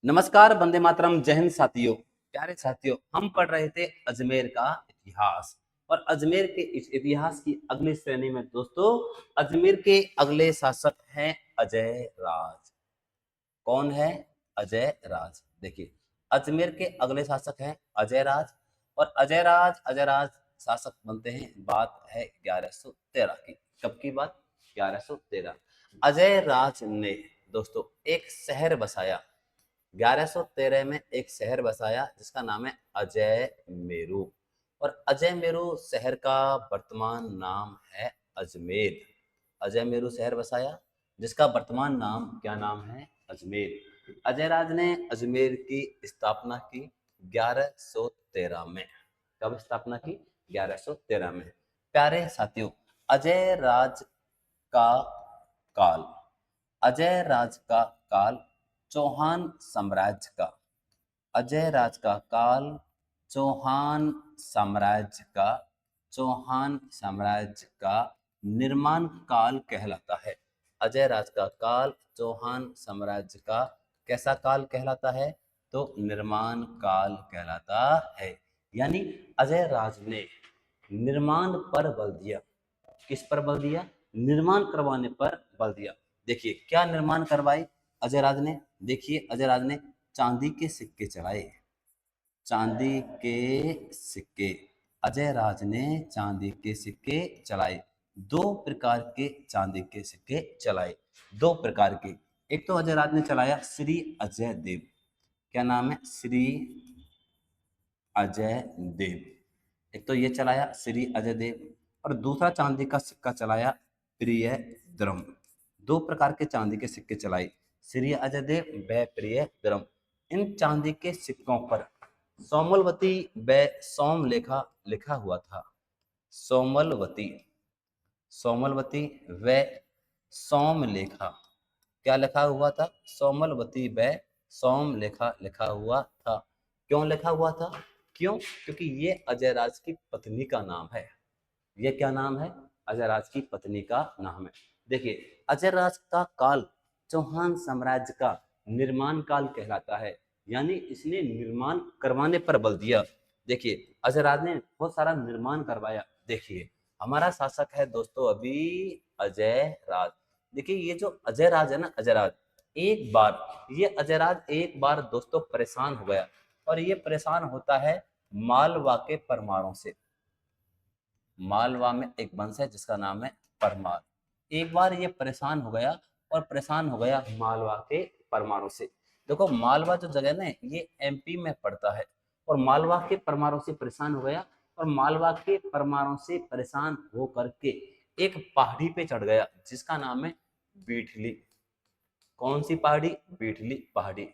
नमस्कार, वंदे मातरम, जय हिंद साथियों। प्यारे साथियों, हम पढ़ रहे थे अजमेर का इतिहास और अजमेर के इस इतिहास की अगली श्रेणी में दोस्तों अजमेर के अगले शासक हैं अजय राज। कौन है? अजय राज। देखिए, अजमेर के अगले शासक हैं अजय राज और अजय राज शासक बनते हैं। बात है 1113 की। कब की बात? 1113। अजय राज ने दोस्तों एक शहर बसाया। 1113 में एक शहर बसाया जिसका नाम है अजय मेरू और अजय मेरू शहर का वर्तमान नाम है अजमेर। अजय मेरू शहर बसाया जिसका वर्तमान नाम क्या नाम है? अजमेर। अजय राज ने अजमेर की स्थापना की 1113 में। कब स्थापना की? 1113 में। प्यारे साथियों, अजय राज का काल अजय राज का काल चौहान साम्राज्य का अजय राज का काल चौहान साम्राज्य का चौहान साम्राज्य का निर्माण काल कहलाता है। अजय राज का काल चौहान साम्राज्य का कैसा काल कहलाता है? तो निर्माण काल कहलाता है। यानी अजय राज ने निर्माण पर बल दिया। किस पर बल दिया? निर्माण करवाने पर बल दिया। देखिए, क्या निर्माण करवाए अजय राज ने? देखिए, अजय राज ने चांदी के सिक्के चलाए। चांदी के सिक्के अजय राज ने चांदी के सिक्के चलाए। दो प्रकार के चांदी के सिक्के चलाए। दो प्रकार के। एक तो अजय राज ने चलाया श्री अजय देव। क्या नाम है? श्री अजय देव। एक तो ये चलाया श्री अजय देव और दूसरा चांदी का सिक्का चलाया प्रिय द्रम। दो प्रकार के चांदी के सिक्के चलाए, श्री अजय देव व प्रिय द्रम। इन चांदी के सिक्कों पर सोमलवती व सोम लेखा लिखा हुआ था। सोमलवती सोमलवती व सोम लेखा क्या लिखा हुआ था? सोमलवती व सोम लेखा लिखा हुआ था। क्यों लिखा हुआ था? क्यों? क्योंकि ये अजय राज की पत्नी का नाम है। ये क्या नाम है? अजय राज की पत्नी का नाम है। देखिए, अजय राज का काल चौहान साम्राज्य का निर्माण काल कहलाता है। यानी इसने निर्माण करवाने पर बल दिया। देखिए, अजय राज ने बहुत सारा निर्माण करवाया। देखिए, हमारा शासक है दोस्तों अभी अजय राज। देखिए, ये जो अजय राज है ना, अजय राज एक बार दोस्तों परेशान हो गया और ये परेशान होता है मालवा के परमारों से। मालवा में एक वंश है जिसका नाम है परमार। एक बार ये परेशान हो गया और परेशान हो गया मालवा के परमारों से। देखो, मालवा जो जगह ना ये एमपी में पड़ता है और मालवा के परमारों से परेशान हो गया और मालवा के परमारों से परेशान हो करके एक पहाड़ी पे चढ़ गया जिसका नाम है बीठली। कौन सी पहाड़ी? बीठली पहाड़ी।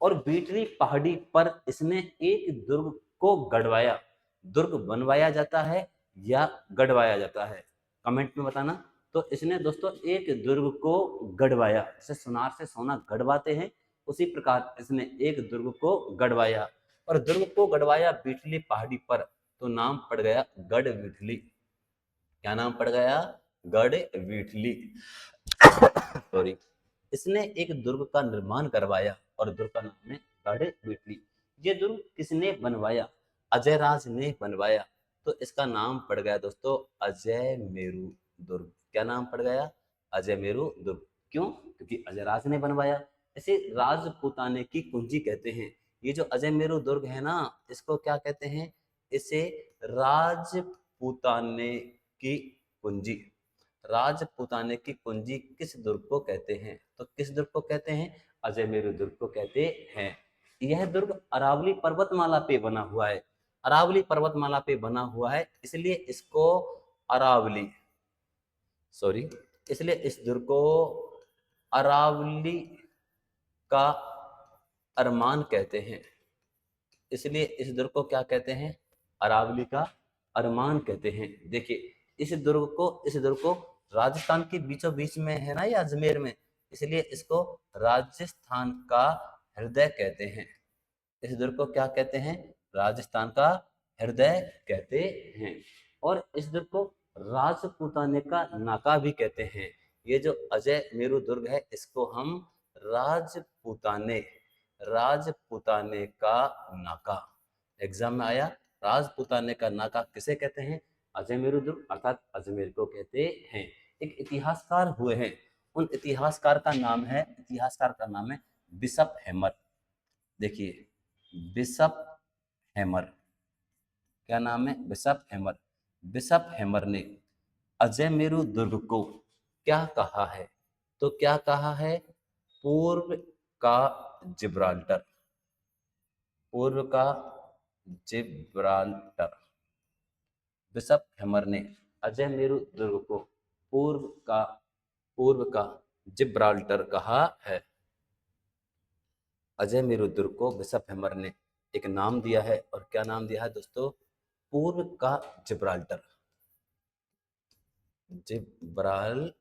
और बीठली पहाड़ी पर इसने एक दुर्ग को गढ़वाया। दुर्ग बनवाया जाता है या गढ़वाया जाता है? कमेंट में बताना। तो इसने दोस्तों एक दुर्ग को गढ़वाया, जैसे सुनार से सोना गढ़वाते हैं उसी प्रकार इसने एक दुर्ग को गढ़वाया और दुर्ग को गढ़वाया बीठली पहाड़ी पर। तो नाम पड़ गया गढ़ बीठली। क्या नाम पड़ गया? गढ़ बीठली। सॉरी। इसने एक दुर्ग का निर्माण करवाया और दुर्ग का नाम है गढ़ बीटली। ये दुर्ग किसने बनवाया? अजय राज ने बनवाया। तो इसका नाम पड़ गया दोस्तों अजय मेरू दुर्ग। क्या नाम पड़ गया? अजय मेरू दुर्ग। क्यों? क्योंकि अजय राज ने बनवाया। इसे राजपूताने की कुंजी कहते हैं। ये जो अजय मेरू दुर्ग है ना, इसको क्या कहते हैं? इसे राजपूताने की कुंजी। राजपूताने की कुंजी किस दुर्ग को कहते हैं? तो किस दुर्ग को कहते हैं? अजय मेरू दुर्ग को कहते हैं। यह दुर्ग अरावली पर्वतमाला पे बना हुआ है। अरावली पर्वतमाला पे बना हुआ है इसलिए इसको अरावली सॉरी इसलिए इस दुर्ग को अरावली का अरमान कहते हैं। इसलिए इस दुर्ग को क्या कहते हैं? अरावली का अरमान कहते हैं। देखिए, इस दुर्ग को राजस्थान के बीचों बीच में है ना ये अजमेर में, इसलिए इसको राजस्थान का हृदय कहते हैं। इस दुर्ग को क्या कहते हैं? राजस्थान का हृदय कहते हैं। और इस दुर्ग को राजपूताने का नाका भी कहते हैं। ये जो अजय मेरू दुर्ग है इसको हम राजपूताने राजपुताने का नाका। एग्जाम में आया, राजपुताने का नाका किसे कहते हैं? अजयमेरु दुर्ग अर्थात अजमेर को कहते हैं। एक इतिहासकार हुए हैं, उन इतिहासकार का नाम है बिशप हैमर। देखिए, बिशप हैमर, क्या नाम है? Bishop hammer. बिशप हैमर ने अजयमेरु दुर्ग को क्या कहा है? तो क्या कहा है? पूर्व का जिब्राल्टर, पूर्व का जिब्राल्टर। बिशप हैमर ने अजयमेरु दुर्ग को पूर्व का जिब्राल्टर कहा है। अजयमेरु दुर्ग को बिशप हैमर ने एक नाम दिया है, और क्या नाम दिया है दोस्तों? पूर्व का जिब्राल्टर। जिब्राल्टर,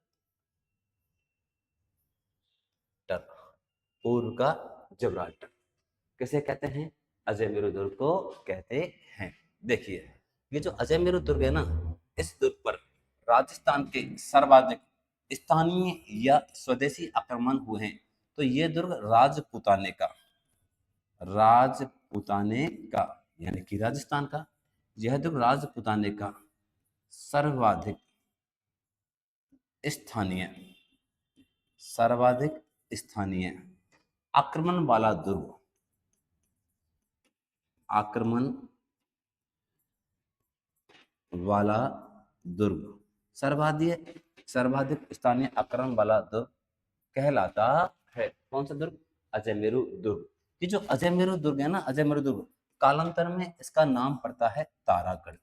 पूर्व का जिब्राल्टर किसे कहते हैं? अजयमेरु दुर्ग को कहते हैं। देखिए, ये जो अजयमेरु दुर्ग है ना, इस दुर्ग पर राजस्थान के सर्वाधिक स्थानीय या स्वदेशी आक्रमण हुए हैं। तो ये दुर्ग राजपुताने का यानी कि राजस्थान का, यह दुर्ग राजपुताने का सर्वाधिक स्थानीय आक्रमण वाला दुर्ग, आक्रमण वाला दुर्ग, सर्वाधिक स्थानीय आक्रमण वाला दुर्ग कहलाता है। कौन सा दुर्ग? अजयमेरु दुर्ग। ये जो अजयमेरु दुर्ग है ना, अजयमेरु दुर्ग, कालांतर में इसका नाम पड़ता है तारागढ़।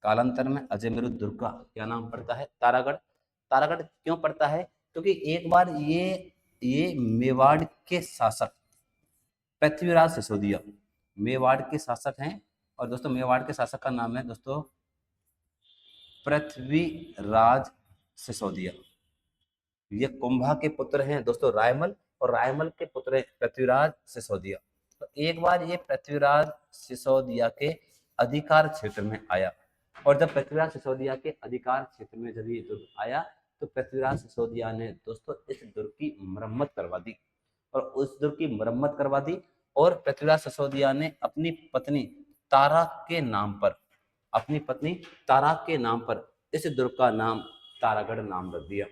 कालांतर में अजयमेरु दुर्ग का क्या नाम पड़ता है? तारागढ़। तारागढ़ क्यों पड़ता है? क्योंकि एक बार ये मेवाड़ के शासक पृथ्वीराज सिसोदिया मेवाड़ के शासक हैं। और दोस्तों, मेवाड़ के शासक का नाम है दोस्तों पृथ्वीराज सिसोदिया। ये कुंभा के पुत्र हैं दोस्तों रायमल, और रायमल के पुत्र हैं पृथ्वीराज सिसोदिया। तो एक बार ये पृथ्वीराज सिसोदिया के अधिकार क्षेत्र में आया, और जब पृथ्वीराज सिसोदिया के अधिकार क्षेत्र में जब ये दुर्ग आया, तो पृथ्वीराज सिसोदिया ने दोस्तों इस दुर्ग की मरम्मत करवा दी, और उस दुर्ग की मरम्मत करवा दी, और पृथ्वीराज सिसोदिया ने अपनी पत्नी तारा के नाम पर इस दुर्ग का नाम तारागढ़ नाम रख दिया।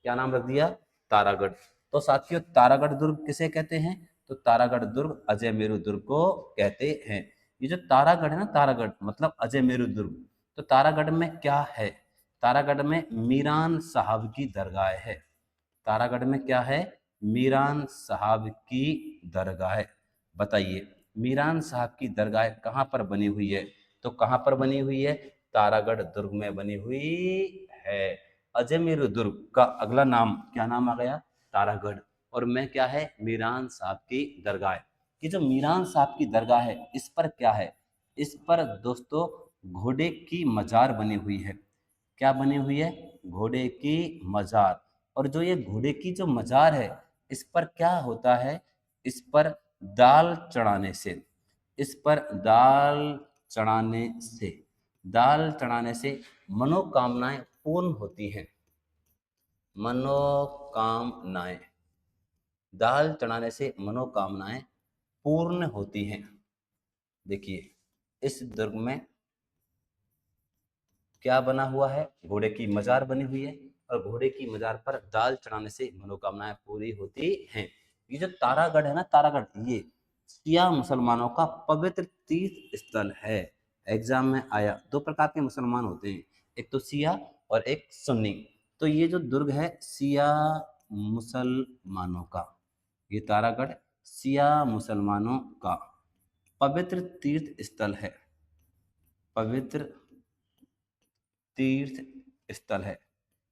क्या नाम रख दिया? तारागढ़। तो साथियों, तारागढ़ दुर्ग किसे कहते हैं? तो तारागढ़ दुर्ग अजयमेरु दुर्ग को कहते हैं। ये जो तारागढ़ है ना, तारागढ़ मतलब अजयमेरु दुर्ग। तो तारागढ़ में क्या है? तारागढ़ में मीरान साहब की दरगाह है। तारागढ़ में क्या है? मीरान साहब की दरगाह। बताइए, मीरान साहब की दरगाह कहाँ पर बनी हुई है? तो कहाँ पर बनी हुई है? तारागढ़ दुर्ग में बनी हुई है। अजयमेरु दुर्ग का अगला नाम क्या नाम आ गया? तारागढ़। और में क्या है? मीरान साहब की दरगाह। ये जो मीरान साहब की दरगाह है, इस पर क्या है? इस पर दोस्तों घोड़े की मजार बनी हुई है। क्या बनी हुई है? घोड़े की मजार। और जो ये घोड़े की जो मजार है, इस पर क्या होता है? इस पर दाल चढ़ाने से इस पर दाल चढ़ाने से मनोकामनाएं पूर्ण होती हैं। मनोकामनाएं, दाल चढ़ाने से मनोकामनाएं पूर्ण होती हैं। देखिए, इस दुर्ग में क्या बना हुआ है? घोड़े की मजार बनी हुई है, और घोड़े की मजार पर दाल चढ़ाने से मनोकामनाएं पूरी होती हैं। ये जो तारागढ़ है ना, तारागढ़, ये शिया मुसलमानों का पवित्र तीर्थ स्थल है। एग्जाम में आया, दो प्रकार के मुसलमान होते हैं, एक तो शिया और एक सुन्नी। तो ये जो दुर्ग है शिया मुसलमानों का, ये तारागढ़ शिया मुसलमानों का पवित्र तीर्थ स्थल है। पवित्र तीर्थ स्थल है।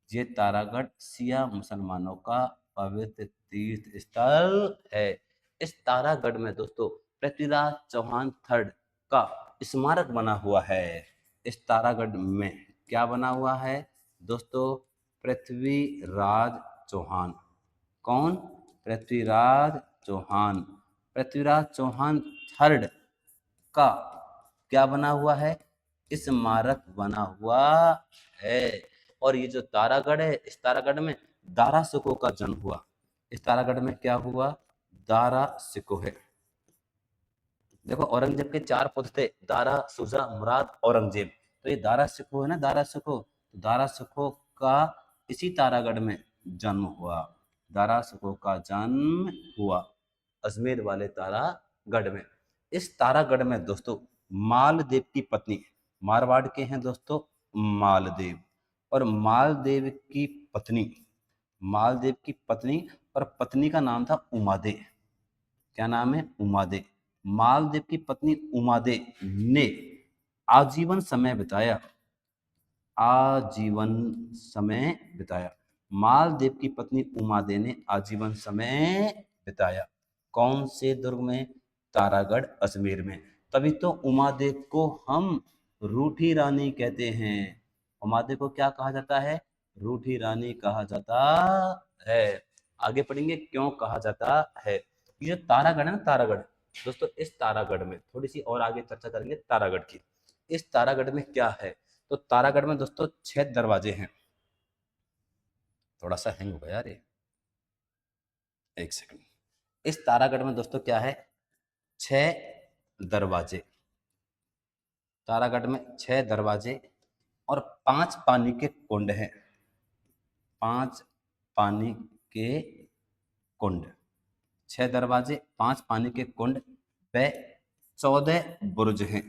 ये तारागढ़ शिया मुसलमानों का पवित्र तीर्थ स्थल है। इस तारागढ़ में दोस्तों पृथ्वीराज चौहान थर्ड का स्मारक बना हुआ है। इस तारागढ़ में क्या बना हुआ है दोस्तों? पृथ्वीराज चौहान। कौन? पृथ्वीराज चौहान। पृथ्वीराज चौहान थर्ड का क्या बना हुआ है? स्मारक बना हुआ है। और ये जो तारागढ़ है, इस तारागढ़ में दारा सुको का जन्म हुआ। इस तारागढ़ में क्या हुआ? दारा सिको है। देखो औरंगजेब के 4 पुत्र थे, दारा, शुजा, मुराद, औरंगजेब। तो ये दारा सिको है ना, दारा सिको, तो दारा सिको का इसी तारागढ़ में जन्म हुआ। दारा सिको का जन्म हुआ अजमेर वाले तारागढ़ में। इस तारागढ़ में दोस्तों मालदेव की पत्नी, मारवाड़ के हैं दोस्तों मालदेव, और मालदेव की पत्नी, मालदेव की पत्नी, और पत्नी का नाम था उमादे। क्या नाम है? उमादे। मालदेव की पत्नी उमादे ने आजीवन समय बिताया, आजीवन समय बिताया। मालदेव की पत्नी उमादे ने आजीवन समय बिताया कौन से दुर्ग में? तारागढ़ अजमेर में। तभी तो उमादेव को हम रूठी रानी कहते हैं। उमादेव को क्या कहा जाता है? रूठी रानी कहा जाता है। आगे पढ़ेंगे क्यों कहा जाता है। ये जो तारागढ़ है ना, तारागढ़ दोस्तों, इस तारागढ़ में थोड़ी सी और आगे चर्चा करेंगे तारागढ़ की। इस तारागढ़ में क्या है? तो तारागढ़ में दोस्तों 6 दरवाजे हैं। थोड़ा सा हैंग हो गया यार ये, एक सेकंड। इस तारागढ़ में दोस्तों क्या है? 6 दरवाजे। तारागढ़ में 6 दरवाजे और 5 पानी के कुंड हैं। 5 पानी के कुंड, 6 दरवाजे, 5 पानी के कुंड व 14 बुर्ज हैं।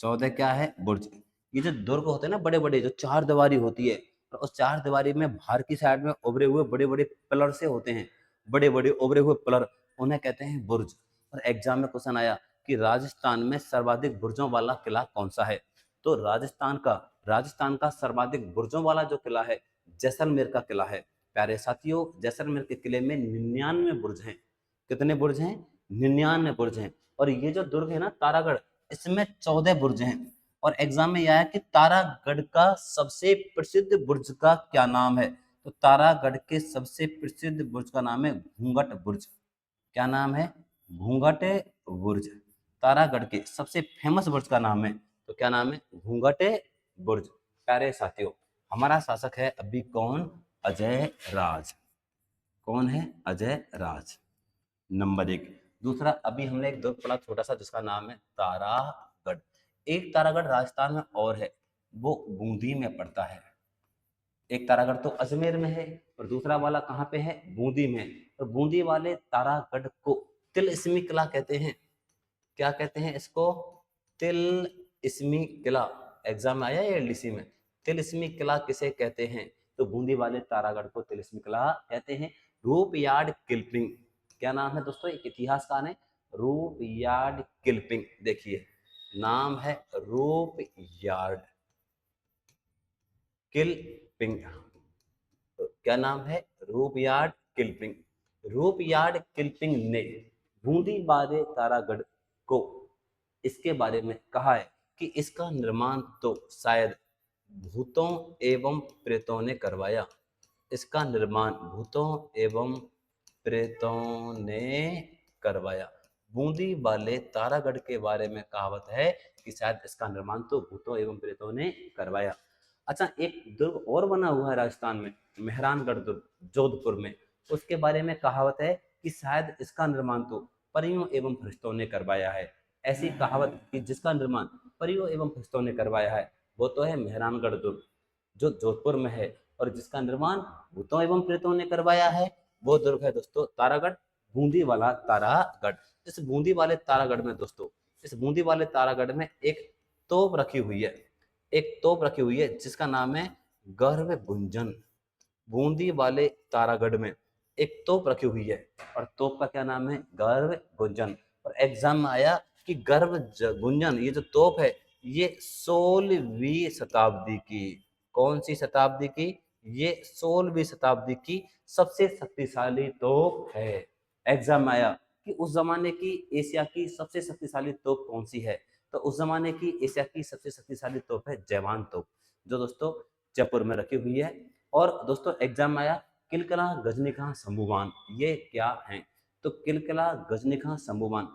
14 क्या है? बुर्ज। ये जो दुर्ग होते हैं ना बड़े बड़े, जो 4 दीवारी होती है, और उस 4 दीवारी में बाहर की साइड में उभरे हुए बड़े बड़े पिलर से होते हैं, बड़े बड़े उभरे हुए पिलर, उन्हें कहते हैं बुर्ज। और एग्जाम में क्वेश्चन आया कि राजस्थान में सर्वाधिक बुर्जों वाला किला कौन सा है? तो राजस्थान का सर्वाधिक बुर्जों वाला जो किला है, जैसलमेर का किला है। प्यारे साथियों, जैसलमेर के किले में 99 बुर्ज हैं। कितने बुर्ज हैं? 99 बुर्ज हैं। और ये जो दुर्ग है ना तारागढ़, इसमें 14 बुर्ज हैं। और एग्जाम में यह आया कि तारागढ़ का सबसे प्रसिद्ध बुर्ज का क्या नाम है? तो तारागढ़ के सबसे प्रसिद्ध बुर्ज का नाम है घूंघट बुर्ज। क्या नाम है? घूंघट बुर्ज। तारागढ़ के सबसे फेमस बुर्ज का नाम है, तो क्या नाम है? घूंघट बुर्ज। प्यारे साथियों, हमारा शासक है अभी कौन? अजय राज। कौन है? अजय राज, नंबर 1। दूसरा, अभी हमने एक दुर्ग पढ़ा छोटा सा जिसका नाम है तारागढ़। एक तारागढ़ राजस्थान में और है, वो बूंदी में पड़ता है। एक तारागढ़ तो अजमेर में है और दूसरा वाला कहाँ पे है? बूंदी में। और बूंदी वाले तारागढ़ को तिलस्मी किला कहते हैं। क्या कहते हैं इसको? तिलस्मी किला। एग्जाम में आया है एलडीसी में, तिलस्मी किला किसे कहते हैं? तो बूंदी वाले तारागढ़ को तिलस्मी किला कहते हैं। रूपयार्ड किल्पिंग, क्या नाम है दोस्तों? एक इतिहासकार है रूपयार्ड किल्पिंग। देखिए नाम है रूपयार्ड किल्पिंग। क्या नाम है? रूपयार्ड किल्पिंग। रूपयार्ड किल्पिंग ने बूंदी वाले तारागढ़ को इसके बारे में कहा है कि इसका निर्माण तो शायद भूतों एवं प्रेतों ने करवाया। इसका निर्माण भूतों एवं प्रेतों ने करवाया। बूंदी वाले तारागढ़ के बारे में कहावत है कि शायद इसका निर्माण तो भूतों एवं प्रेतों ने करवाया। अच्छा, एक दुर्ग और बना हुआ है राजस्थान में, मेहरानगढ़ दुर्ग, जोधपुर में। उसके बारे में कहावत है कि शायद इसका निर्माण तो परियों एवं फरिश्तों ने करवाया है। ऐसी कहावत कि जिसका निर्माण परियों एवं फरिश्तों ने करवाया है, वो तो है मेहरानगढ़ दुर्ग जो जोधपुर में है, और जिसका निर्माण भूतों एवं प्रेतों ने करवाया है वो दुर्ग है दोस्तों तारागढ़, बूंदी वाला तारागढ़। इस बूंदी वाले तारागढ़ में दोस्तों, इस बूंदी वाले तारागढ़ में एक तोप रखी हुई है, एक तोप रखी हुई है जिसका नाम है गर्भ गुंजन। बूंदी वाले तारागढ़ में एक तोप रखी हुई है और तोप का क्या नाम है? गर्भ गुंजन। और एग्जाम में आया कि गर्भ गुंजन, ये जो तोप है ये 16वीं शताब्दी की, कौन सी शताब्दी की? ये 16वीं शताब्दी की सबसे शक्तिशाली तोप है। एग्जाम में आया कि उस जमाने की एशिया की सबसे शक्तिशाली तोप कौन सी है? तो उस जमाने की एशिया की सबसे शक्तिशाली तोप है जवान तोप, जो दोस्तों जयपुर में रखी हुई है। और दोस्तों एग्जाम में आया किलकला, गजनी खां, शंभुवान, ये क्या हैं? तो किलकला, गजनी खां, शंभुवान